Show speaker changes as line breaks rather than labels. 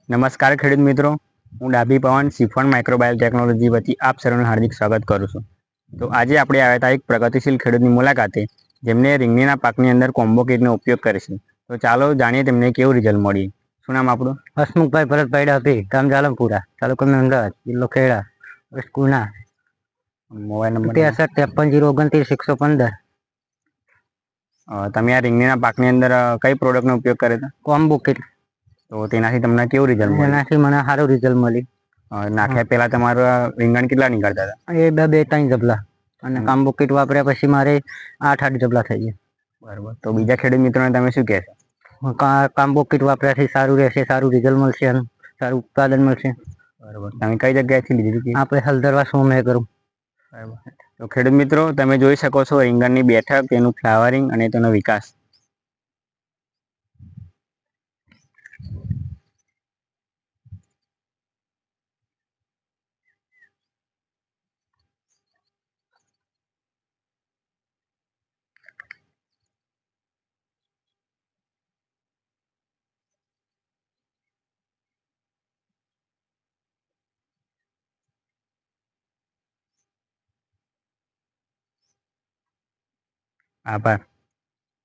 નમસ્કાર ખેડૂત મિત્રો, હું ડાભી પવન શિફણ માઇક્રોબાયોલ ટેકનોલોજી વતી આપ સર્વનું હાર્દિક સ્વાગત કરું છું. તો આજે આપણે આવ્યા હતા એક પ્રગતિશીલ ખેડૂતની મુલાકાતે, જેમને રીંગણીના પાકની અંદર કોમ્બો કીટનો ઉપયોગ કરે છે. તો ચાલો જાણીએ તેમને કેવું રિઝલ્ટ મળ્યું. શું નામ આપણું?
હસમુખભાઈ ભરતભાઈ ડાભી, ગામ જાલમપુરા, તાલુકો અમદાવાદ, જિલ્લો ખેડા, વેસ્ટ ગુના.
મોબાઈલ નંબર આપો.
83 029 115.
તમે આ રીંગણીના પાકની અંદર કઈ પ્રોડક્ટનો ઉપયોગ કર્યો હતો?
Combo kit.
તો તેનાથી તમને કેવું રિઝલ્ટ મળ્યું?
એનાથી મને સારું રિઝલ્ટ મળ્યું.
નાખ્યા પેલા તમારા રીંગણ કેટલા નીકળતા હતા?
એ બે ત્રણ જબલા, અને કોમ્બો કીટ વાપર્યા પછી મારે 8 જબલા થઈ ગયા.
બરોબર, તો બીજા ખેડૂત મિત્રોને તમે શું કહેશો?
કોમ્બો કીટ વાપર્યાથી સારું રહેશે, સારું રિઝલ્ટ મળશે, સારું ઉત્પાદન મળશે.
બરોબર, તમે કઈ જગ્યાએથી લીધી હતી?
આપણે હલદરવા સોમે કરું.
બરાબર. તો ખેડૂત મિત્રો, તમે જોઈ શકો છો રીંગણની બેઠક, તેનું ફ્લાવરિંગ અને તેનો વિકાસ. આભાર.